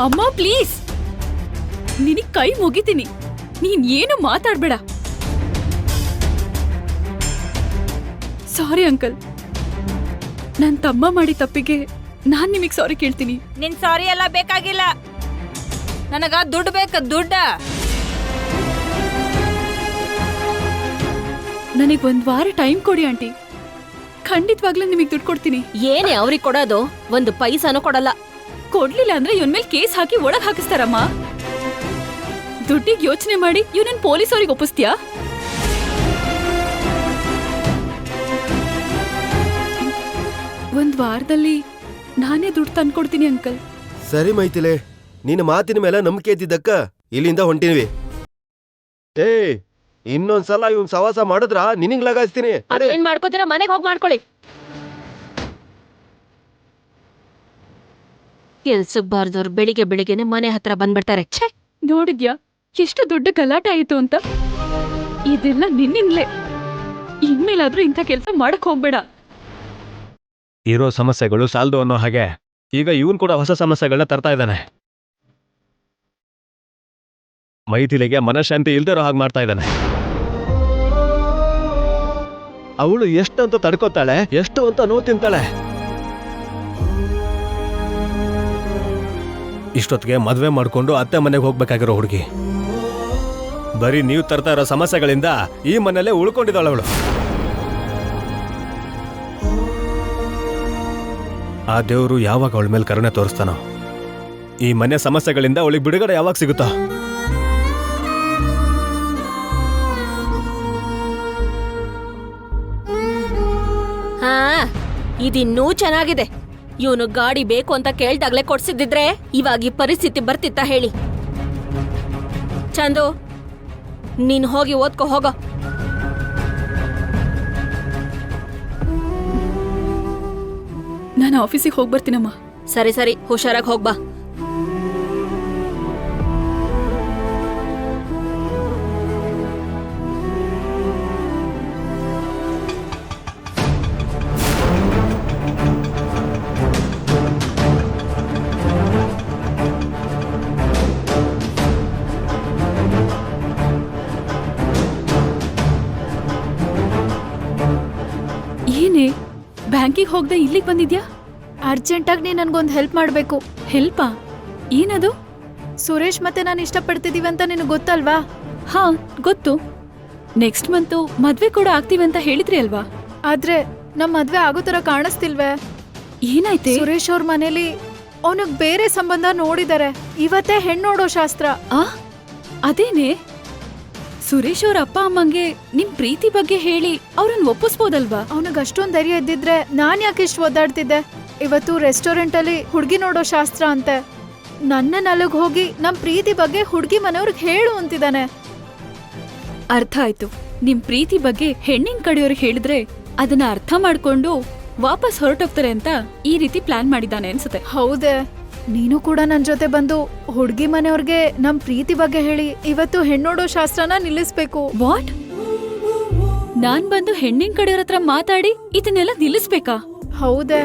ಅಮ್ಮ ಪ್ಲೀಸ್, ನಿನಗ್ ಕೈ ಮುಗಿತೀನಿ, ನೀನ್ ಏನು ಮಾತಾಡ್ಬೇಡ. ಸಾರಿ ಅಂಕಲ್, ನನ್ ತಮ್ಮ ಮಾಡಿ ತಪ್ಪಿಗೆ ನಾನ್ ನಿಮಗ್ ಸಾರಿ ಕೇಳ್ತೀನಿ. ನಿನ್ ಸಾರಿ ಎಲ್ಲ ಬೇಕಾಗಿಲ್ಲ, ನನಗ ದುಡ್ಡು ಬೇಕು, ದುಡ್ಡ. ನನಗ್ 1 ವಾರ ಟೈಮ್ ಕೊಡಿ ಆಂಟಿ, ಖಂಡಿತವಾಗ್ಲೂ ನಿಮಗ್ ದುಡ್ಡು ಕೊಡ್ತೀನಿ. ಏನೇ ಅವ್ರಿಗೆ ಕೊಡೋದು? 1 ಪೈಸಾನು ಕೊಡಲ್ಲ. ಕೊಡ್ಲಿಲ್ಲ ಅಂದ್ರೆ ಇವನ್ ಮೇಲೆ ಕೇಸ್ ಹಾಕಿ ಒಳಗ್ ಹಾಕಿಸ್ತಾರಮ್ಮ. ದುಡ್ಡಿಗೆ ಯೋಚನೆ ಮಾಡಿ ಇವನನ್ ಪೊಲೀಸ್ ಅವ್ರಿಗೆ ಒಪ್ಪಿಸ್ತೀಯಾ? ಒಂದ್ ವಾರದಲ್ಲಿ ನಾನೇ ದುಡ್ಡು ತಂದ್ಕೊಡ್ತೀನಿ ಅಂಕಲ್. ಸರಿ ಮೈಥಿಲೆ, ನಿನ್ನ ಮಾತಿನ ಮೇಲೆ ನಂಬಿಕೆ ಇದ್ದಿದ್ದಕ್ಕ ಇಲ್ಲಿಂದ ಹೊಂಟಿನ್ವಿ. ಇನ್ನೊಂದ್ಸಲ ಇವ್ನ್ ಸವಾಸ ಮಾಡಿದ್ರ ನಿನಗ್ ಲಗಾಯಿಸ್ತೀನಿ. ಏನ್ ಮಾಡ್ಕೋತೀರಾ? ಮನೆಗೆ ಹೋಗಿ ಮಾಡ್ಕೊಳ್ಳಿ. ಕೆಲ್ಸಕ್ ಬಾರ್ದವ್ರು ಬೆಳಿಗ್ಗೆ ಬೆಳಿಗ್ಗೆನೆ ಮನೆ ಹತ್ರ ಬಂದ್ಬಿಡ್ತಾರೆ. ನೋಡಿದ್ಯಾ ಎಷ್ಟು ದೊಡ್ಡ ಗಲಾಟೆ ಆಯಿತು ಅಂತ? ಇದೆಲ್ಲ ನಿನ್ನಿಂದಲೇ. ಇನ್ಮೇಲಾದ್ರೂ ಇಂಥ ಕೆಲಸ ಮಾಡಕ್ ಹೋಗ್ಬೇಡ. ಇರೋ ಸಮಸ್ಯೆಗಳು ಸಾಲ್ದು ಅನ್ನೋ ಹಾಗೆ ಈಗ ಇವನ್ ಕೂಡ ಹೊಸ ಸಮಸ್ಯೆಗಳನ್ನ ತರ್ತಾ ಇದ್ದಾನೆ. ಮೈಥಿಲಿಗೆ ಮನಃಶಾಂತಿ ಇಲ್ದಿರೋ ಹಾಗೆ ಮಾಡ್ತಾ ಇದ್ದಾನೆ. ಅವಳು ಎಷ್ಟು ಅಂತ ತಡ್ಕೋತಾಳೆ, ಎಷ್ಟು ಅಂತ ನೋವು ತಿಂತಾಳೆ. ಇಷ್ಟೊತ್ತಿಗೆ ಮದ್ವೆ ಮಾಡ್ಕೊಂಡು ಅತ್ತೆ ಮನೆಗೆ ಹೋಗ್ಬೇಕಾಗಿರೋ ಹುಡುಗಿ ಬರೀ ನೀವು ತರ್ತಾ ಇರೋ ಸಮಸ್ಯೆಗಳಿಂದ ಈ ಮನೆಯಲ್ಲೇ ಉಳ್ಕೊಂಡಿದ್ದಾಳೆ ಅವಳು. ಆ ದೇವರು ಯಾವಾಗ ಅವಳ ಮೇಲೆ ಕರುಣೆ ತೋರಿಸ್ತಾನೋ, ಈ ಮನೆ ಸಮಸ್ಯೆಗಳಿಂದ ಅವಳಿಗೆ ಬಿಡುಗಡೆ ಯಾವಾಗ ಸಿಗುತ್ತೋ. ಹಾ, ಇದಿನ್ನೂ ಚೆನ್ನಾಗಿದೆ. ಇವನು ಗಾಡಿ ಬೇಕು ಅಂತ ಕೇಳ್ದಾಗ್ಲೇ ಕೊಡ್ಸಿದ್ದಿದ್ರೆ ಇವಾಗ ಈ ಪರಿಸ್ಥಿತಿ ಬರ್ತಿತ್ತ ಹೇಳಿ? ಚಂದು, ನೀನ್ ಹೋಗಿ ಓದ್ಕೊ ಹೋಗೋ. ನಾನು ಆಫೀಸಿಗೆ ಹೋಗಿ ಬರ್ತೀನಮ್ಮ. ಸರಿ ಸರಿ, ಹುಷಾರಾಗಿ ಹೋಗ್ಬಾ. ಏನೇ ಬ್ಯಾಂಕಿಗೆ ಹೋಗದೆ ಇಲ್ಲಿಗೆ ಬಂದಿದ್ಯಾ? ಅರ್ಜೆಂಟಾಗಿ ನೀನು ನನಗೊಂದು ಹೆಲ್ಪ್ ಮಾಡಬೇಕು. ಹೆಲ್ಪಾ? ಏನದು? ಸುರೇಶ್ ಮತ್ತೆ ನಾನು ಇಷ್ಟಪಡ್ತಿದೀವಿ ಅಂತ ನಿನಗೆ ಗೊತ್ತಲ್ವಾ? ಹಾ ಗೊತ್ತು. ನೆಕ್ಸ್ಟ್ ಮಂತು ಮದ್ವೆ ಕೂಡ ಆಗ್ತೀವಿ ಅಂತ ಹೇಳಿದ್ರಿ ಅಲ್ವಾ? ಆದ್ರೆ ನಮ್ಮ ಮದ್ವೆ ಆಗೋ ತರ ಕಾಣಿಸ್ತಿಲ್ವೇ? ಏನಾಯ್ತೆ? ಸುರೇಶ್ ಅವ್ರ ಮನೇಲಿ ಅವನಿಗೆ ಬೇರೆ ಸಂಬಂಧ ನೋಡಿದ್ದಾರೆ. ಇವತ್ತೇ ಹೆಣ್ಣು ನೋಡೋ ಶಾಸ್ತ್ರ. ಅದೇನೆ, ಸುರೇಶ್ ಅವ್ರ ಅಪ್ಪ ಅಮ್ಮಂಗೆ ನಿಮ್ ಪ್ರೀತಿ ಬಗ್ಗೆ ಹೇಳಿ ಅವ್ರನ್ನ ಒಪ್ಪಿಸ್ಬೋದಲ್ವಾ? ಅವನಿಗೆ ಅಷ್ಟೊಂದು ಧೈರ್ಯ ಇದ್ದಿದ್ರೆ ನಾನ್ ಯಾಕೆ ಇಷ್ಟು ಒದ್ದಾಡ್ತಿದ್ದೆ? ಇವತ್ತು ರೆಸ್ಟೋರೆಂಟ್ ಅಲ್ಲಿ ಹುಡುಗಿ ನೋಡೋ ಶಾಸ್ತ್ರ ಅಂತೆ. ನನ್ನ ನಲಗ್ ಹೋಗಿ ನಮ್ ಪ್ರೀತಿ ಬಗ್ಗೆ ಹುಡುಗಿ ಮನೆಯವ್ರಿಗೆ ಹೇಳು ಅಂತಿದ್ದಾನೆ. ಅರ್ಥ ಆಯ್ತು. ನಿಮ್ ಪ್ರೀತಿ ಬಗ್ಗೆ ಹೆಣ್ಣಿನ ಕಡೆಯವ್ರಿಗೆ ಹೇಳಿದ್ರೆ ಅದನ್ನ ಅರ್ಥ ಮಾಡ್ಕೊಂಡು ವಾಪಸ್ ಹೊರಟೋಗ್ತಾರೆ ಅಂತ ಈ ರೀತಿ ಪ್ಲಾನ್ ಮಾಡಿದ್ದಾನೆ ಅನ್ಸುತ್ತೆ. ಹೌದೇ, ನೀನು ಕೂಡ ನನ್ ಜೊತೆ ಬಂದು ಹುಡುಗಿ ಮನೆಯವ್ರಿಗೆ ನಮ್ ಪ್ರೀತಿ ಬಗ್ಗೆ ಹೇಳಿ ಇವತ್ತು ಹೆಣ್ಣೋಡೋ ಶಾಸ್ತ್ರನ ನಿಲ್ಲಿಸ್ಬೇಕು. ವಾಟ್? ನಾನ್ ಬಂದು ಹೆಣ್ಣಿನ ಕಡೆಯವ್ರ ಹತ್ರ ಮಾತಾಡಿ ಇದನ್ನೆಲ್ಲ ನಿಲ್ಲಿಸ್ಬೇಕಾ? ಹೌದೇ,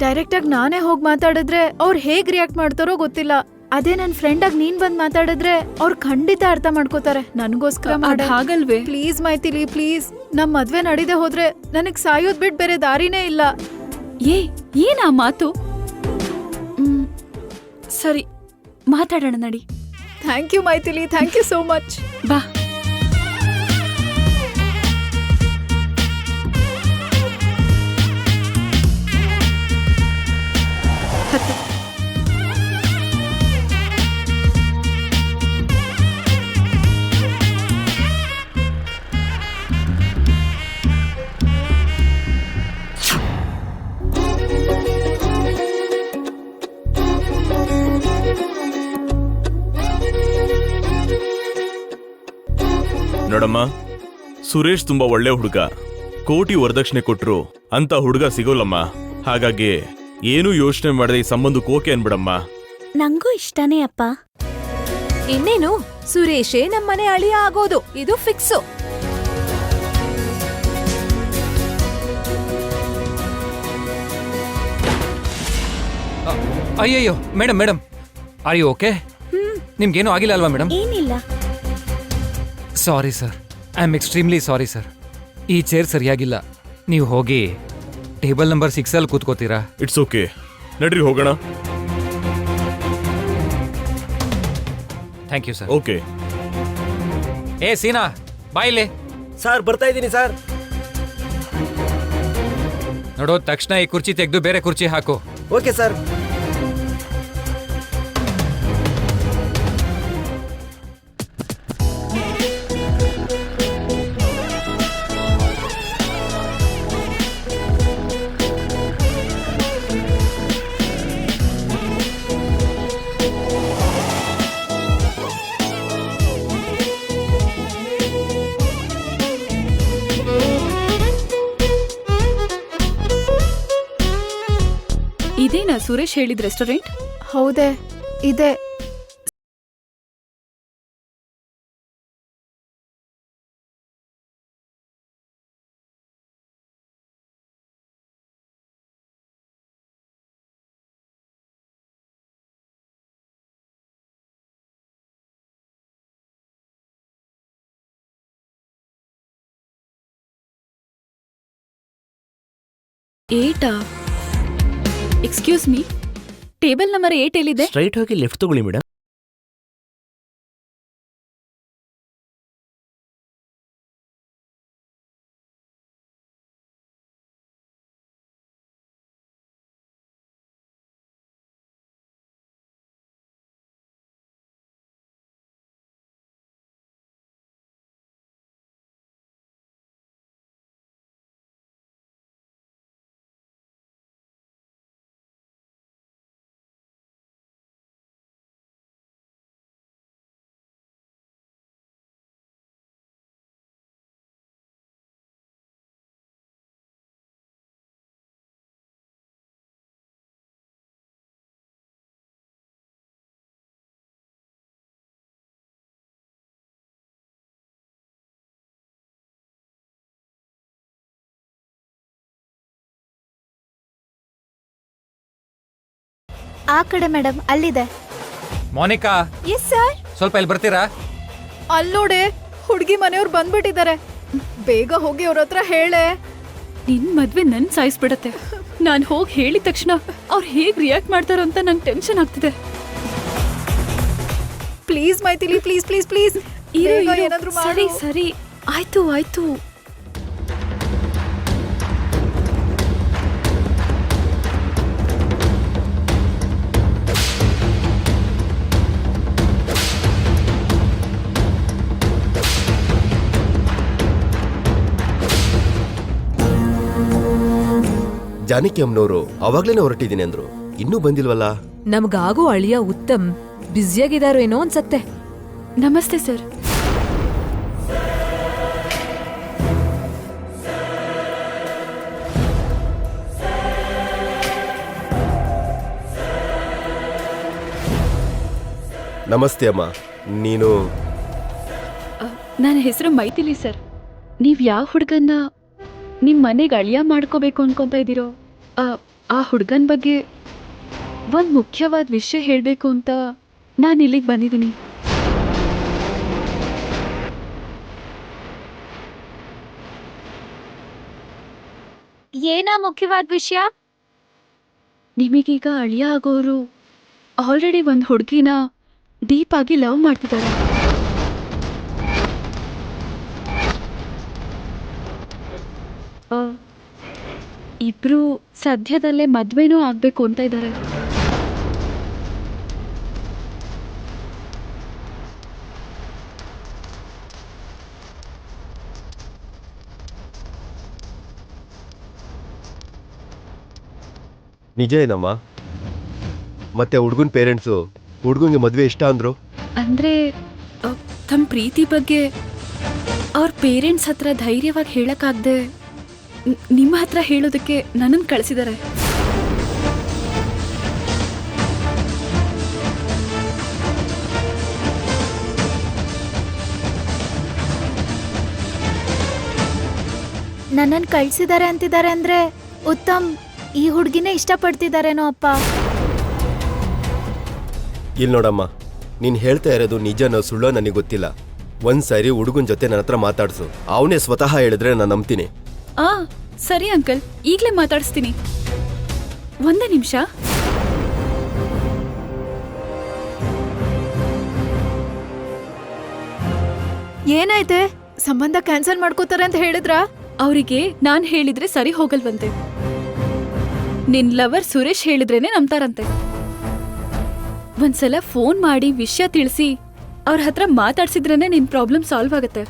ಡೈರೆಕ್ಟ್ ಆಗಿ ನಾನೇ ಹೋಗಿ ಮಾತಾಡಿದ್ರೆ ಅವ್ರು ಹೇಗ್ ರಿಯಾಕ್ಟ್ ಮಾಡ್ತಾರೋ ಗೊತ್ತಿಲ್ಲ. ಅದೇ ನನ್ ಫ್ರೆಂಡ್ ಆಗಿ ನೀನ್ ಬಂದ್ ಮಾತಾಡಿದ್ರೆ ಅವ್ರು ಖಂಡಿತ ಅರ್ಥ ಮಾಡ್ಕೋತಾರೆ. ನನ್ಗೋಸ್ಕರ ಹಾಗಲ್ವೇ? Please Maithili, please. ನಮ್ ಮದ್ವೆ ನಡೀದೆ ಹೋದ್ರೆ ನನಗ್ ಸಾಯೋದ್ ಬಿಟ್ ಬೇರೆ ದಾರಿನೇ ಇಲ್ಲ. ಏನಾ ಮಾತು? ಸರಿ, ಮಾತಾಡೋಣ ನಡಿ. Thank you Maithili, thank you so much. ಬಾ. ನೋಡಮ್ಮ, ಸುರೇಶ್ ತುಂಬಾ ಒಳ್ಳೆ ಹುಡುಗ. ಕೋಟಿ ವರದಕ್ಷಿಣೆ ಕೊಟ್ರು ಅಂತ ಹುಡುಗ ಸಿಗೋಲ್ಲಮ್ಮ. ಹಾಗಾಗಿ ಏನೂ ಯೋಚನೆ ಮಾಡದೆ ಈ ಸಂಬಂಧಕ್ಕೆ ಓಕೆ ಅನ್ಬಿಡಮ್ಮ. ನಂಗೂ ಇಷ್ಟನೇ ಅಪ್ಪ. ಇನ್ನೇನು, ಸುರೇಶೇ ನಮ್ಮನೆ ಅಳಿಯ ಆಗೋದು, ಇದು ಫಿಕ್ಸು. ಅಯ್ಯಯ್ಯೋ ಮೇಡಮ್, ಆರ್ ಯು ಓಕೆ? ನಿಮ್ಗೇನು ಆಗಿಲ್ಲ ಅಲ್ವಾ ಮೇಡಮ್? ಏನಿಲ್ಲ. Sorry sir, I am extremely sorry sir. ಈ ಚೇರ್ ಸರಿಯಾಗಿಲ್ಲ. ನೀವು ಹೋಗಿ ಟೇಬಲ್ ನಂಬರ್ 6 ಅಲ್ಲಿ ಕೂತ್ಕೋತೀರಾ? ಇಟ್ಸ್ ಓಕೆ, ನಡ್ರಿ ಹೋಗೋಣ. Thank you sir. ಓಕೆ. ಏ ಸೀನಾ, ಬಾಯಿಲೆ. ಸರ್ ಬರ್ತಾ ಇದ್ದೀನಿ ಸರ್. ನೋಡೋ, ತಕ್ಷಣ ಈ ಕುರ್ಚಿ ತೆಗೆದು ಬೇರೆ ಕುರ್ಚಿ ಹಾಕು. Okay sir. ಇದೇನಾ ಸುರೇಶ್ ಹೇಳಿದ ರೆಸ್ಟೋರೆಂಟ್? ಹೌದೇ, ಇದೆ. Etah? Excuse me, table number 8 ಎಲ್ಲಿದೆ? ಸ್ಟ್ರೈಟ್ ಹೋಗಿ ಲೆಫ್ಟ್ ತಗೊಳ್ಳಿ ಮೇಡಮ್. ಆ ಕಡೆ ಮೇಡಮ್, ಅಲ್ಲಿದೆ. Monika, yes sir. ಸ್ವಲ್ಪ ಇಲ್ಲಿ ಬರ್ತೀರಾ? ಅಲ್ಲೋಡೆ, ಹುಡುಗಿ ಮನೆಯವ್ರು ಬಂದ್ಬಿಟ್ಟಿದ್ದಾರೆ. ಬೇಗ ಹೋಗಿ ಅವ್ರ ಹತ್ರ ಹೇಳೆ. ನಿನ್ ಮದ್ವೆ ನನ್ ಸಾಯಿಸ್ಬಿಡತ್ತೆ. ನಾನ್ ಹೋಗಿ ಹೇಳಿದ ತಕ್ಷಣ ಅವ್ರು ಹೇಗ್ ರಿಯಾಕ್ಟ್ ಮಾಡ್ತಾರೋ ಅಂತ ನಂಗೆ ಟೆನ್ಷನ್ ಆಗ್ತಿದೆ. Please Maithili, please please please, ಏನಾದ್ರೂ ಸರಿ ಮಾಡು. ಸರಿ, ಆಯ್ತು ಆಯ್ತು. ಜಾನಕಿ ಅಮ್ಮನವರು ಅವಾಗ್ಲೇನೆ ಹೊರಟಿದ್ದೀನಿ ಅಂದ್ರು, ಇನ್ನೂ ಬಂದಿಲ್ವಲ್ಲ? ನಮ್ಗಾಗೋ ಅಳಿಯ ಉತ್ತಮ್ ಬ್ಯುಸಿಯಾಗಿದಾರೋ ಏನೋ ಅನ್ಸತ್ತೆ. ನಮಸ್ತೆ ಸರ್. ನಮಸ್ತೆ ಅಮ್ಮ. ನೀನು? ನನ್ನ ಹೆಸರು ಮೈಥಿಲಿ ಸರ್. ನೀವ್ ಯಾವ ಹುಡುಗನ್ನ ನಿಮ್ ಮನೆಗೆ ಅಳಿಯ ಮಾಡ್ಕೋಬೇಕು ಅನ್ಕೊಂತ ಇದ್ದೀರೋ, ಆ ಹುಡುಗನ ಬಗ್ಗೆ ಒಂದ್ ಮುಖ್ಯವಾದ ವಿಷಯ ಹೇಳ್ಬೇಕು ಅಂತ ನಾನು ಇಲ್ಲಿಗೆ ಬಂದಿದ್ದೀನಿ. ಏನಾ ಮುಖ್ಯವಾದ ವಿಷಯ? ನಿಮಗೀಗ ಅಳಿಯ ಆಗೋರು ಆಲ್ರೆಡಿ ಒಂದು ಹುಡುಗಿನ ಡೀಪ್ ಆಗಿ ಲವ್ ಮಾಡ್ತಿದ್ದಾರೆ. ಇಬ್ರು ಸದ್ಯದಲ್ಲೇ ಮದ್ವೆನೂ ಆಗ್ಬೇಕು ಅಂತ ಇದ್ದಾರೆ. ನಿಜ ಏನಮ್ಮ? ಮತ್ತೆ ಹುಡುಗನ ಪೇರೆಂಟ್ಸು ಹುಡುಗಂಗೆ ಮದ್ವೆ ಇಷ್ಟ ಅಂದ್ರು? ಅಂದ್ರೆ ತಮ್ಮ ಪ್ರೀತಿ ಬಗ್ಗೆ ಅವ್ರ ಪೇರೆಂಟ್ಸ್ ಹತ್ರ ಧೈರ್ಯವಾಗಿ ಹೇಳಕ್ಕಾಗ್ದೆ ನಿಮ್ಮ ಹತ್ರ ಹೇಳೋದಕ್ಕೆ ನನ್ನನ್ನು ಕಳಿಸಿದ್ದಾರೆ. ನನ್ನನ್ನು ಕಳ್ಸಿದ್ದಾರೆ ಅಂತಿದ್ದಾರೆ ಅಂದ್ರೆ ಉತ್ತಮ್ ಈ ಹುಡುಗಿನೇ ಇಷ್ಟಪಡ್ತಿದ್ದಾರೇನೋ ಅಪ್ಪ. ಇಲ್ಲಿ ನೋಡಮ್ಮ, ನೀನ್ ಹೇಳ್ತಾ ಇರೋದು ನಿಜನೋ ಸುಳ್ಳೋ ನನಗೆ ಗೊತ್ತಿಲ್ಲ. ಒಂದ್ಸರಿ ಹುಡುಗನ ಜೊತೆ ನನ್ನ ಹತ್ರ ಮಾತಾಡ್ಸು. ಅವನೇ ಸ್ವತಃ ಹೇಳಿದ್ರೆ ನಾನು ನಂಬ್ತೀನಿ. ಆ ಸರಿ ಅಂಕಲ್, ಈಗ್ಲೇ ಮಾತಾಡಿಸ್ತೀನಿ. ಒಂದೇ ನಿಮಿಷ. ಏನಾಯ್ತೆ? ಸಂಬಂಧ ಕ್ಯಾನ್ಸಲ್ ಮಾಡ್ಕೋತಾರೆ ಅಂತ ಹೇಳಿದ್ರಾ? ಅವರಿಗೆ ನಾನ್ ಹೇಳಿದ್ರೆ ಸರಿ ಹೋಗಲ್ವಂತೆ. ನಿನ್ ಲವರ್ ಸುರೇಶ್ ಹೇಳಿದ್ರೇನೆ ನಂಬ್ತಾರಂತೆ. ಒಂದ್ಸಲ ಫೋನ್ ಮಾಡಿ ವಿಷಯ ತಿಳಿಸಿ ಅವ್ರ ಹತ್ರ ಮಾತಾಡ್ಸಿದ್ರೇನೆ ನಿನ್ ಪ್ರಾಬ್ಲಮ್ ಸಾಲ್ವ್ ಆಗತ್ತೆ.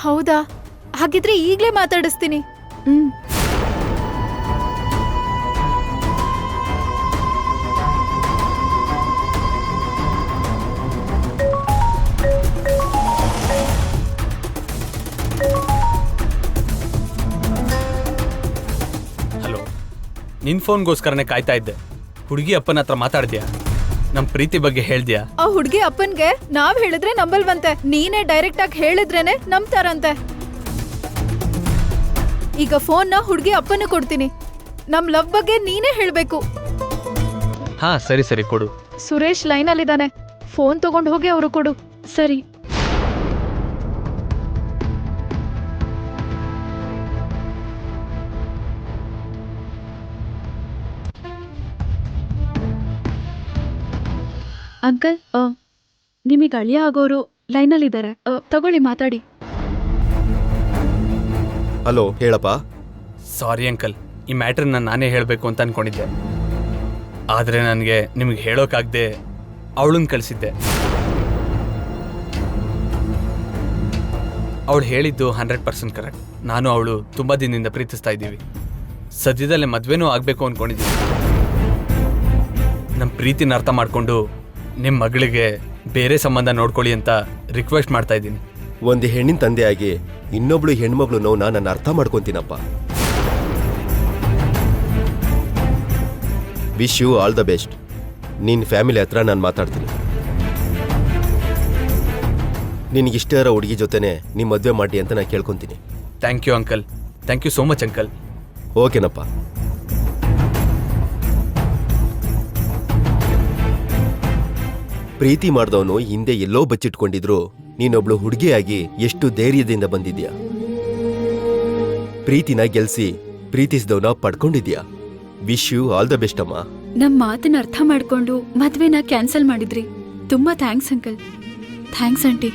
ಹೌದಾ? ಹಾಗಿದ್ರೆ ಈಗ್ಲೇ ಮಾತಾಡಿಸ್ತೀನಿ. ಹ್ಮ್. ಹಲೋ, ನಿನ್ ಫೋನ್ಗೋಸ್ಕರನೇ ಕಾಯ್ತಾ ಇದ್ದೆ. ಹುಡುಗಿ ಅಪ್ಪನ ಹತ್ರ ಮಾತಾಡ್ದ್ಯಾ? ನಮ್ ಪ್ರೀತಿ ಬಗ್ಗೆ ಹೇಳ್ದ್ಯಾ? ಆ ಹುಡ್ಗಿ ಅಪ್ಪನ್ಗೆ ನಾವ್ ಹೇಳಿದ್ರೆ ನಂಬಲ್ವಂತೆ. ನೀನೇ ಡೈರೆಕ್ಟ್ ಆಗಿ ಹೇಳಿದ್ರೇನೆ ನಂಬ್ತಾರಂತೆ. ಈಗ ಫೋನ್ನ ಹುಡ್ಗಿ ಅಪ್ಪನ ಕೊಡ್ತೀನಿ. ನಮ್ ಲವ್ ಬಗ್ಗೆ ನೀನೇ ಹೇಳ್ಬೇಕು. ಹಾ ಸರಿ ಸರಿ ಕೊಡು. ಸುರೇಶ್ ಲೈನ್ ಅಲ್ಲಿದ್ದಾನೆ. ಫೋನ್ ತಗೊಂಡ್ ಹೋಗಿ ಅವರು ಕೊಡು. ಸರಿ. ಅಂಕಲ್, ನಿಮಗೆ ಅಳಿಯ ಆಗೋರು ಲೈನಲ್ಲಿದ್ದಾರೆ. ತಗೊಳ್ಳಿ, ಮಾತಾಡಿ. ಹಲೋ, ಹೇಳಪ್ಪ. ಸಾರಿ ಅಂಕಲ್, ಈ ಮ್ಯಾಟ್ರನ್ನ ನಾನೇ ಹೇಳಬೇಕು ಅಂತ ಅನ್ಕೊಂಡಿದ್ದೆ. ಆದರೆ ನನಗೆ ನಿಮಗೆ ಹೇಳೋಕ್ಕಾಗದೆ ಅವಳನ್ನ ಕಳಿಸಿದ್ದೆ. ಅವಳು ಹೇಳಿದ್ದು 100% ಕರೆಕ್ಟ್. ನಾನು ಅವಳು ತುಂಬ ದಿನದಿಂದ ಪ್ರೀತಿಸ್ತಾ ಇದ್ದೀವಿ. ಸದ್ಯದಲ್ಲೇ ಮದುವೆನೂ ಆಗಬೇಕು ಅಂದ್ಕೊಂಡಿದ್ದೀವಿ. ನಮ್ಮ ಪ್ರೀತಿನ ಅರ್ಥ ಮಾಡಿಕೊಂಡು ನಿಮ್ಮ ಮಗಳಿಗೆ ಬೇರೆ ಸಂಬಂಧ ನೋಡ್ಕೊಳ್ಳಿ ಅಂತ ರಿಕ್ವೆಸ್ಟ್ ಮಾಡ್ತಾ ಇದ್ದೀನಿ. ಒಂದು ಹೆಣ್ಣಿನ ತಂದೆಯಾಗಿ ಇನ್ನೊಬ್ಳು ಹೆಣ್ಮಗಳು ನೋವನ್ನ ನಾನು ಅರ್ಥ ಮಾಡ್ಕೊಂತೀನಪ್ಪ. Wish you all the best. ನಿನ್ನ ಫ್ಯಾಮಿಲಿ ಹತ್ರ ನಾನು ಮಾತಾಡ್ತೀನಿ. ನಿನಗಿಷ್ಟ ಇರೋ ಹುಡುಗಿ ಜೊತೆನೆ ನಿಮ್ಮ ಮದುವೆ ಮಾಡಿ ಅಂತ ನಾನು ಕೇಳ್ಕೊತೀನಿ. Thank you uncle. Thank you so much uncle. ಓಕೆನಪ್ಪ. ಪ್ರೀತಿ ಮಾಡಿದವನು ಹಿಂದೆ ಎಲ್ಲೋ ಬಚ್ಚಿಟ್ಕೊಂಡಿದ್ರು ನೀನೊಬ್ಳು ಹುಡುಗಿಯಾಗಿ ಎಷ್ಟು ಧೈರ್ಯದಿಂದ ಬಂದಿದ್ಯಾ. ಪ್ರೀತಿನ ಗೆಲ್ಸಿ ಪ್ರೀತಿಸಿದವನ ಪಡ್ಕೊಂಡಿದ್ಯಾ. Wish you all the best ಅಮ್ಮ. ನಮ್ ಮಾತನ್ನ ಅರ್ಥ ಮಾಡ್ಕೊಂಡು ಮದ್ವೆನ ಕ್ಯಾನ್ಸಲ್ ಮಾಡಿದ್ರಿ. ತುಂಬಾ ಥ್ಯಾಂಕ್ಸ್ ಅಂಕಲ್. Thanks aunty.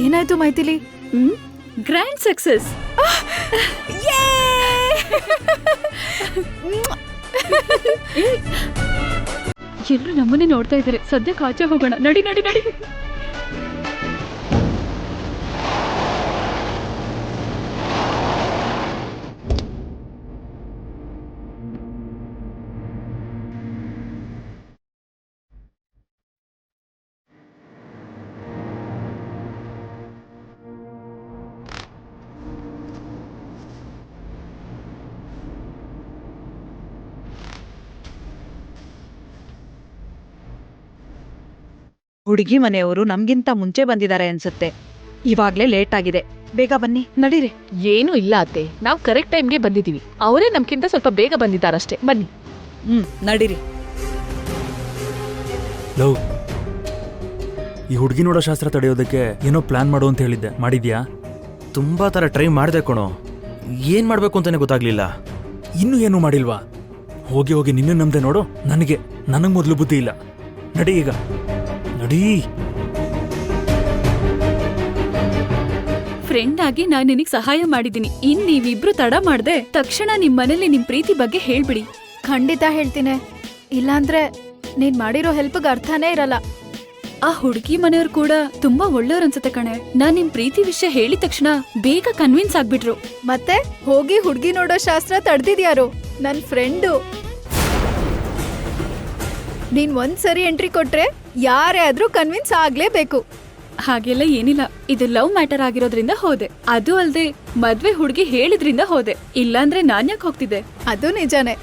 ಏನಾಯ್ತು ಮೈಥಿಲಿ? Grand success. ಎಲ್ರು ನಮ್ಮನ್ನೇ ನೋಡ್ತಾ ಇದ್ದಾರೆ. ಸದ್ಯಕ್ಕೆ ಆಚೆ ಹೋಗೋಣ. ನಡಿ ನಡಿ ನಡಿ. ಹುಡುಗಿ ಮನೆಯವರು ನಮ್ಗಿಂತ ಮುಂಚೆ ಬಂದಿದ್ದಾರೆ ಅನ್ಸುತ್ತೆ. ಇವಾಗ್ಲೇ ಲೇಟ್ ಆಗಿದೆ. ಬೇಗ ಬನ್ನಿ, ನಡೀರಿ. ಏನೂ ಇಲ್ಲ ಅತ್ತೆ, ನಾವು ಕರೆಕ್ಟ್ ಟೈಮ್ಗೆ ಬಂದಿದ್ದೀವಿ. ಅವರೇ ನಮ್ಗಿಂತ ಸ್ವಲ್ಪ ಬೇಗ ಬಂದಿದ್ದಾರಷ್ಟೇ. ಬನ್ನಿ. ನಡೀರಿ. ಲವ್, ಈ ಹುಡುಗಿ ನೋಡೋ ಶಾಸ್ತ್ರ ತಡೆಯೋದಕ್ಕೆ ಏನೋ ಪ್ಲಾನ್ ಮಾಡು ಅಂತ ಹೇಳಿದ್ದೆ. ಮಾಡಿದ್ಯಾ? ತುಂಬಾ ತರ ಟ್ರೈ ಮಾಡ್ದೆ ಕಣೋ. ಏನ್ ಮಾಡ್ಬೇಕು ಅಂತಾನೆ ಗೊತ್ತಾಗ್ಲಿಲ್ಲ. ಇನ್ನೂ ಏನೂ ಮಾಡಿಲ್ವಾ? ಹೋಗಿ ಹೋಗಿ ನಿನ್ನ ನಮ್ದೆ ನೋಡು. ನನಗ್ ಮೊದಲು ಬುದ್ಧಿ ಇಲ್ಲ. ನಡಿ ಈಗ, ನಡಿ. ಫ್ರೆಂಡ್ ಆಗಿ ನಾನ್ ನಿನಗ್ ಸಹಾಯ ಮಾಡಿದೀನಿ. ಇನ್ ನೀವಿಬ್ರು ತಡ ಮಾಡ್ದೆ ತಕ್ಷಣ ನಿಮ್ ಮನೇಲಿ ನಿಮ್ ಪ್ರೀತಿ ಬಗ್ಗೆ ಹೇಳ್ಬಿಡಿ. ಖಂಡಿತ ಹೇಳ್ತೀನಿ. ಇಲ್ಲಾಂದ್ರೆ ನೀನ್ ಮಾಡಿರೋ ಹೆಲ್ಪ್ಗೆ ಅರ್ಥನೇ ಇರಲ್ಲ. ಆ ಹುಡುಗಿ ಮನೆಯವ್ರು ಕೂಡ ತುಂಬಾ ಒಳ್ಳೆಯವ್ರು ಅನ್ಸುತ್ತೆ ಕಣೆ. ನಾನ್ ನಿಮ್ ಪ್ರೀತಿ ವಿಷಯ ಹೇಳಿದ ತಕ್ಷಣ ಬೇಗ ಕನ್ವಿನ್ಸ್ ಆಗ್ಬಿಟ್ರು. ಮತ್ತೆ ಹೋಗಿ ಹುಡ್ಗಿ ನೋಡೋ ಶಾಸ್ತ್ರ ತಡ್ದಿದ್ಯಾರು? ನನ್ ಫ್ರೆಂಡು. ನೀನ್ ಒಂದ್ಸರಿ ಎಂಟ್ರಿ ಕೊಟ್ರೆ ಯಾರೇ ಆದ್ರೂ ಕನ್ವಿನ್ಸ್ ಆಗ್ಲೇಬೇಕು. ಹಾಗೆಲ್ಲ ಏನಿಲ್ಲ. ಇದು ಲವ್ ಮ್ಯಾಟರ್ ಆಗಿರೋದ್ರಿಂದ ಹೋದೆ. ಅದು ಅಲ್ದೆ ಮದ್ವೆ ಹುಡುಗಿ ಹೇಳಿದ್ರಿಂದ ಹೋದೆ. ಇಲ್ಲಾಂದ್ರೆ ನಾನ್ ಯಾಕೆ ಹೋಗ್ತಿದ್ದೆ? ಅದು ನಿಜಾನೇ.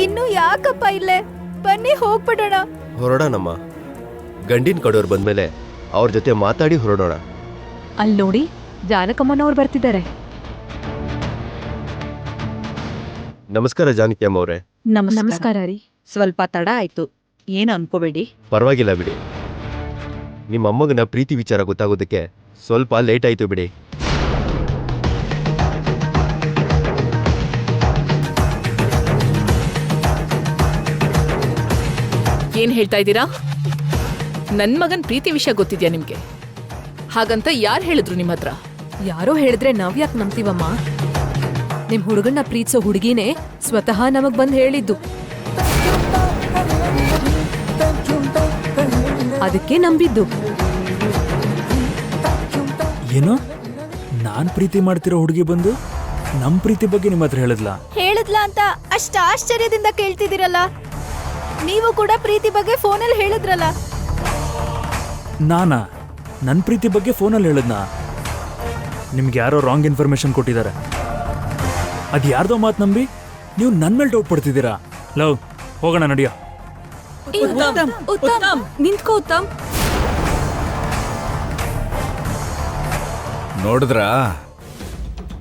ಇನ್ನು ಯಾಕಪ್ಪ ಇಲ್ಲೇ? ಬನ್ನಿ ಹೋಗ್ಬಿಡೋಣ. ಹೊರಡೋಣಮ್ಮ. ಗಂಡಿನ ಕಡೆಯವ್ರು ಬಂದ್ಮೇಲೆ ಅವ್ರ ಜೊತೆ ಮಾತಾಡಿ ಹೊರಡೋಣ. ಅಲ್ಲಿ ನೋಡಿ ಜಾನಕಮ್ಮನವ್ರು ಬರ್ತಿದ್ದಾರೆ. ನಮಸ್ಕಾರ ಜಾನಕಿ ಅಮ್ಮ ಅವರೇ. ನಮಸ್ಕಾರ ರೀ. ಸ್ವಲ್ಪ ತಡ ಆಯ್ತು, ಏನು ಅನ್ಕೋಬೇಡಿ. ಪರವಾಗಿಲ್ಲ ಬಿಡಿ. ನಿಮ್ಮ ಅಮ್ಮಗನ ಪ್ರೀತಿ ವಿಚಾರ ಗೊತ್ತಾಗೋದಕ್ಕೆ ಸ್ವಲ್ಪ ಲೇಟ್ ಆಯ್ತು ಬಿಡಿ. ಏನ್ ಹೇಳ್ತಾ ಇದ್ದೀರಾ? ನನ್ ಮಗನ್ ಪ್ರೀತಿ ವಿಷಯ ಗೊತ್ತಿದ್ಯಾ ನಿಮ್ಗೆ? ಹಾಗಂತ ಯಾರು ಹೇಳಿದ್ರು ನಿಮ್ಮ ಹತ್ರ? ಯಾರೋ ಹೇಳಿದ್ರೆ ನಾವ್ ಯಾಕೆ ನಂಬ್ತೀವಮ್ಮ? ನಿಮ್ ಹುಡುಗನ್ನ ಪ್ರೀತಿಸೋ ಹುಡುಗಿನೇ ಸ್ವತಃ ನಮಗ್ ಬಂದ್ ಹೇಳಿದ್ದು. ಅದಕ್ಕೆ ನಂಬಿದ್ದು. ಏನು? ನಾನ್ ಪ್ರೀತಿ ಮಾಡ್ತಿರೋ ಹುಡುಗಿ ಬಂದು ನಮ್ ಪ್ರೀತಿ ಬಗ್ಗೆ ನಿಮ್ಮ ಹತ್ರ ಹೇಳಿದ್ಲಾ? ಹೇಳಿದ್ಲಾ ಅಂತ ಅಷ್ಟ ಆಶ್ಚರ್ಯದಿಂದ ಕೇಳ್ತಿದ್ದೀರಲ್ಲ. ನೀವು ಕೂಡ ಪ್ರೀತಿ ಬಗ್ಗೆ ಫೋನಲ್ಲಿ ಹೇಳಿದ್ರಲ್ಲ. ನಾನಾ ನನ್ನ ಪ್ರೀತಿ ಬಗ್ಗೆ ಫೋನಲ್ಲಿ ಹೇಳಿದ್ನಾ? ನಿಮ್ಗೆ ಯಾರೋ ರಾಂಗ್ ಇನ್ಫಾರ್ಮೇಶನ್ ಕೊಟ್ಟಿದ್ದಾರೆ. ಅದು ಯಾರ್ದೋ ಮಾತು ನಂಬಿ ನೀವು ನನ್ನ ಮೇಲೆ ಡೌಟ್ ಪಡ್ತಿದ್ದೀರಾ? ಲವ್, ಹೋಗೋಣ ನಡಿಯೋ. ನಿಂತ್ಕೋ ಉತ್ತಮ್. ನೋಡಿದ್ರ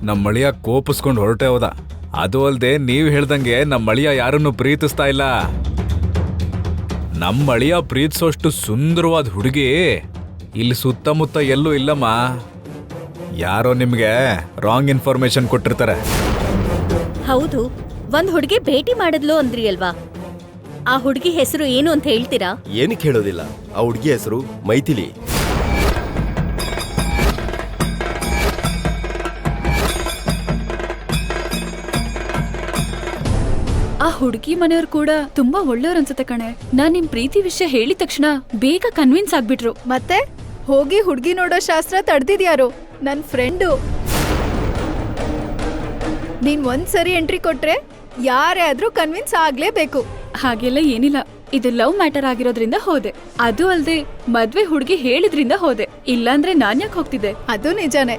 ನಮ್ಮ ಮಳಿಯ ಕೋಪಿಸ್ಕೊಂಡು ಹೊರಟೆ ಹೋದ. ಅದು ಅಲ್ದೆ ನೀವು ಹೇಳ್ದಂಗೆ ನಮ್ಮ ಮಳಿಯ ಯಾರನ್ನು ಪ್ರೀತಿಸ್ತಾ ಇಲ್ಲ. ನಮ್ಮ ಮಳಿಯ ಪ್ರೀತಿಸೋಷ್ಟು ಸುಂದರವಾದ ಹುಡುಗಿ ಇಲ್ಲಿ ಸುತ್ತಮುತ್ತ ಎಲ್ಲೂ ಇಲ್ಲಮ್ಮ. ಯಾರೋ ನಿಮ್ಗೆ ರಾಂಗ್ ಇನ್ಫಾರ್ಮೇಶನ್ ಕೊಟ್ಟಿರ್ತಾರೆ. ಹೌದು, ಒಂದ್ ಹುಡುಗಿ ಭೇಟಿ ಮಾಡಿದ್ಲು ಅಂದ್ರಿ ಅಲ್ವಾ? ಆ ಹುಡುಗಿ ಹೆಸರು ಏನು ಅಂತ ಹೇಳ್ತೀರಾ? ಏನಕ್ಕೆ ಹೇಳೋದಿಲ್ಲ. ಆ ಹುಡುಗಿ ಹೆಸರು ಮೈಥಿಲಿ. ಆ ಹುಡುಗಿ ಮನೆಯವ್ರು ಕೂಡ ತುಂಬಾ ಒಳ್ಳೆಯವ್ರು ಅನ್ಸುತ್ತೆ ಕಣೆ. ನಾನ್ ನಿಮ್ ಪ್ರೀತಿ ವಿಷಯ ಹೇಳಿದ ತಕ್ಷಣ ಬೇಗ ಕನ್ವಿನ್ಸ್ ಆಗ್ಬಿಟ್ರು. ಮತ್ತೆ ಹೋಗಿ ಹುಡುಗಿ ನೋಡೋ ಶಾಸ್ತ್ರ ತಡೆದಿದ್ಯಾರು? ನನ್ ಫ್ರೆಂಡು. ನೀನ್ ಒಂದ್ಸರಿ ಎಂಟ್ರಿ ಕೊಟ್ರೆ ಯಾರೇ ಆದ್ರೂ ಕನ್ವಿನ್ಸ್ ಆಗ್ಲೇಬೇಕು. ಹಾಗೆಲ್ಲ ಏನಿಲ್ಲ, ಇದು ಲವ್ ಮ್ಯಾಟರ್ ಆಗಿರೋದ್ರಿಂದ ಹೋದೆ. ಅದು ಅಲ್ದೆ ಮದ್ವೆ ಹುಡುಗಿ ಹೇಳಿದ್ರಿಂದ ಹೋದೆ. ಇಲ್ಲಾಂದ್ರೆ ನಾನ್ ಯಾಕೆ ಹೋಗ್ತಿದ್ದೆ? ಅದು ನಿಜಾನೇ.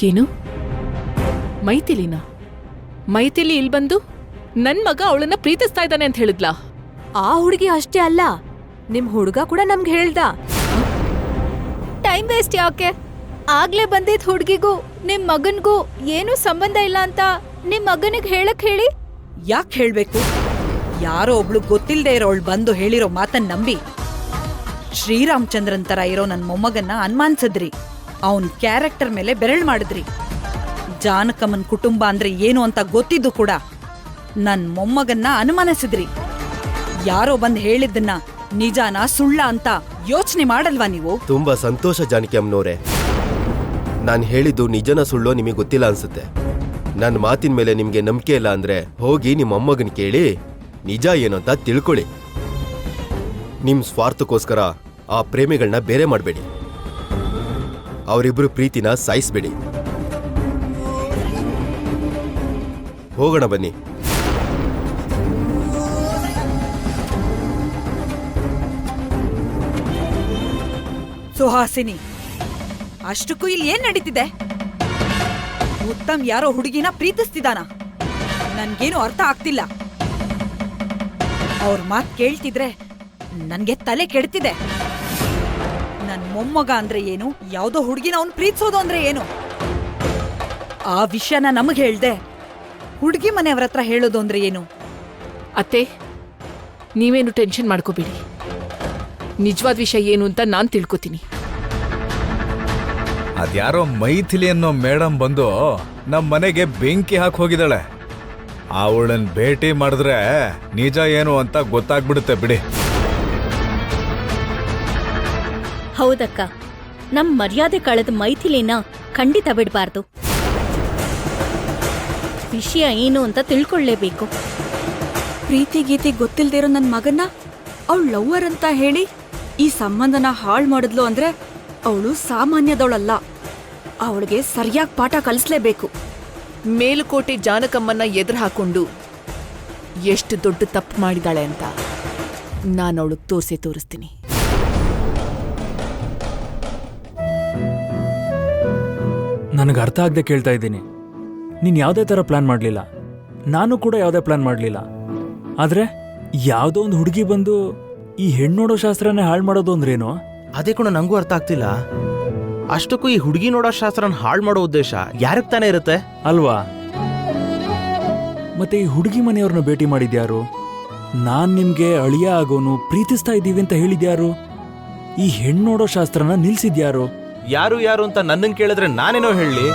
ಏನು? ಮೈಥಿಲಿನ? ಮೈಥಿಲಿ ಇಲ್ಲಿ ಬಂದು ನನ್ ಮಗ ಅವಳನ್ನ ಪ್ರೀತಿಸ್ತಾ ಇದ್ದಾನೆ ಅಂತ ಹೇಳಿದ್ಲಾ? ಆ ಹುಡುಗಿ ಅಷ್ಟೇ ಅಲ್ಲ, ನಿಮ್ ಹುಡುಗ ಕೂಡ ನಮ್ಗೆ ಹೇಳ್ದ. ಟೈಮ್ ವೇಸ್ಟ್ ಯಾಕೆ? ಆಗ್ಲೇ ಬಂದಿದ್ ಹುಡ್ಗಿಗೂ ನಿಮ್ ಮಗನ್ಗೂ ಏನು ಸಂಬಂಧ ಇಲ್ಲ ಅಂತ ನಿಮ್ ಮಗನಿಗೆ ಹೇಳಕ್ ಹೇಳಿ. ಯಾಕೆ ಹೇಳ್ಬೇಕು? ಯಾರೋ ಒಬ್ಳು ಗೊತ್ತಿಲ್ಲದೆ ಇರೋಳು ಬಂದು ಹೇಳಿರೋ ಮಾತನ್ನ ನಂಬಿ ಶ್ರೀರಾಮಚಂದ್ರನ್ ತರ ಇರೋ ನನ್ ಮೊಮ್ಮಗನ್ನ ಅನುಮಾನಿಸಿದ್ರಿ. ಅವನ್ ಕ್ಯಾರೆಕ್ಟರ್ ಮೇಲೆ ಬೆರಳು ಮಾಡಿದ್ರಿ. ಜಾನಕಮ್ಮನ್ ಕುಟುಂಬ ಅಂದ್ರೆ ಏನು ಅಂತ ಗೊತ್ತಿದ್ದು ಕೂಡ ನನ್ ಮೊಮ್ಮಗನ್ನ ಅನುಮಾನಿಸಿದ್ರಿ. ಯಾರೋ ಬಂದ್ ಹೇಳಿದ್ದನ್ನ ನಿಜಾನ ಸುಳ್ಳ ಅಂತ ಯೋಚನೆ ಮಾಡಲ್ವಾ ನೀವು? ತುಂಬಾ ಸಂತೋಷ ಜಾನಕಿ ಅಮ್ಮನವ್ರೆ. ನಾನು ಹೇಳಿದ್ದು ನಿಜನ ಸುಳ್ಳೋ ನಿಮಗೆ ಗೊತ್ತಿಲ್ಲ ಅನ್ಸುತ್ತೆ. ನನ್ನ ಮಾತಿನ ಮೇಲೆ ನಿಮ್ಗೆ ನಂಬಿಕೆ ಇಲ್ಲ ಅಂದ್ರೆ ಹೋಗಿ ನಿಮ್ಮ ಅಮ್ಮಗನ್ ಕೇಳಿ ನಿಜ ಏನು ಅಂತ ತಿಳ್ಕೊಳ್ಳಿ. ನಿಮ್ ಸ್ವಾರ್ಥಕ್ಕೋಸ್ಕರ ಆ ಪ್ರೇಮಿಗಳನ್ನ ಬೇರೆ ಮಾಡಬೇಡಿ. ಅವರಿಬ್ರು ಪ್ರೀತಿನ ಸಾಯಿಸ್ಬೇಡಿ. ಹೋಗೋಣ ಬನ್ನಿ. ಸುಹಾಸಿನಿ, ಅಷ್ಟಕ್ಕೂ ಇಲ್ಲಿ ಏನ್ ನಡೀತಿದೆ? ಉತ್ತಮ್ ಯಾರೋ ಹುಡುಗಿನ ಪ್ರೀತಿಸ್ತಿದಾನ? ನನ್ಗೇನು ಅರ್ಥ ಆಗ್ತಿಲ್ಲ. ಅವ್ರ ಮಾತ್ ಕೇಳ್ತಿದ್ರೆ ನನ್ಗೆ ತಲೆ ಕೆಡ್ತಿದೆ. ನನ್ ಮೊಮ್ಮಗ ಅಂದ್ರೆ ಏನು, ಯಾವ್ದೋ ಹುಡುಗಿನ ಅವ್ನು ಪ್ರೀತಿಸೋದು ಅಂದ್ರೆ ಏನು? ಆ ವಿಷಯನ ನಮಗ್ ಹೇಳ್ದೆ ಹುಡುಗಿ ಮನೆಯವ್ರ ಹತ್ರ ಹೇಳೋದು ಅಂದ್ರೆ ಏನು? ಅತ್ತೆ, ನೀವೇನು ಟೆನ್ಷನ್ ಮಾಡ್ಕೋಬೇಡಿ. ನಿಜವಾದ ವಿಷಯ ಏನು ಅಂತ ನಾನ್ ತಿಳ್ಕೊತೀನಿ. ಅದ್ಯಾರೋ ಮೈಥಿಲಿ ಅನ್ನೋ ಮೇಡಮ್ ಬಂದು ನಮ್ಮ ಮನೆಗೆ ಬೆಂಕಿ ಹಾಕಿ ಹೋಗಿದ್ದಾಳೆ. ಅವಳನ್ನ ಭೇಟಿ ಮಾಡಿದ್ರೆ ನಿಜ ಏನು ಅಂತ ಗೊತ್ತಾಗ್ಬಿಡುತ್ತೆ ಬಿಡಿ. ಹೌದಕ್ಕ, ನಮ್ ಮರ್ಯಾದೆ ಕಳೆದ ಮೈಥಿಲಿನ ಖಂಡಿತ ಬಿಡಬಾರ್ದು. ವಿಷಯ ಏನು ಅಂತ ತಿಳ್ಕೊಳ್ಳೇಬೇಕು. ಪ್ರೀತಿ ಗೀತಿ ಗೊತ್ತಿಲ್ದೇ ಇರೋ ನನ್ನ ಮಗನ್ನ ಅವಳು ಲವ್ವರ್ ಅಂತ ಹೇಳಿ ಈ ಸಂಬಂಧನ ಹಾಳು ಮಾಡಿದ್ಲು ಅಂದ್ರೆ ಅವಳು ಸಾಮಾನ್ಯದವಳಲ್ಲ. ಅವಳಿಗೆ ಸರಿಯಾಗಿ ಪಾಠ ಕಲಿಸ್ಲೇಬೇಕು. ಮೇಲುಕೋಟೆ ಜಾನಕಮ್ಮನ್ನ ಎದುರು ಹಾಕೊಂಡು ಎಷ್ಟು ದೊಡ್ಡ ತಪ್ಪು ಮಾಡಿದಾಳೆ ಅಂತ. ನಾನು ಅವಳಿಗೆ ತೋರಿಸ್ತೀನಿ. ನನಗೆ ಅರ್ಥ ಆಗದೆ ಕೇಳ್ತಾ ಇದ್ದೀನಿ. ನೀನು ಯಾವುದೇ ಥರ ಪ್ಲಾನ್ ಮಾಡಲಿಲ್ಲ, ನಾನು ಕೂಡ ಯಾವುದೇ ಪ್ಲಾನ್ ಮಾಡಲಿಲ್ಲ. ಆದರೆ ಯಾವುದೋ ಒಂದು ಹುಡುಗಿ ಬಂದು ಈ ಹೆಣ್ಣೋಡೋ ಶಾಸ್ತ್ರನೇ ಹಾಳು ಮಾಡೋದು ಅಂದ್ರೇನು? ಅದೇ ಕೂಡ ನಂಗೂ ಅರ್ಥ ಆಗ್ತಿಲ್ಲ. ಅಷ್ಟಕ್ಕೂ ಈ ಹುಡುಗಿ ನೋಡೋ ಶಾಸ್ತ್ರನ ಹಾಳು ಮಾಡೋ ಉದ್ದೇಶ ಯಾರಿಗೆ ತಾನೇ ಇರುತ್ತೆ ಅಲ್ವಾ? ಮತ್ತೆ ಈ ಹುಡುಗಿ ಮನೆಯವ್ರನ್ನ ಭೇಟಿ ಮಾಡಿದ್ಯಾರು? ನಾನ್ ನಿಮ್ಗೆ ಅಳಿಯ ಆಗೋನು ಪ್ರೀತಿಸ್ತಾ ಇದ್ದೀವಿ ಅಂತ ಹೇಳಿದ್ಯಾರು? ಈ ಹೆಣ್ಣೋಡೋ ಶಾಸ್ತ್ರನ ನಿಲ್ಸಿದ್ಯಾರು? ಯಾರು ಯಾರು ಅಂತ ನನ್ನನ್ನು ಕೇಳಿದ್ರೆ ನಾನೇನೋ ಹೇಳಿ.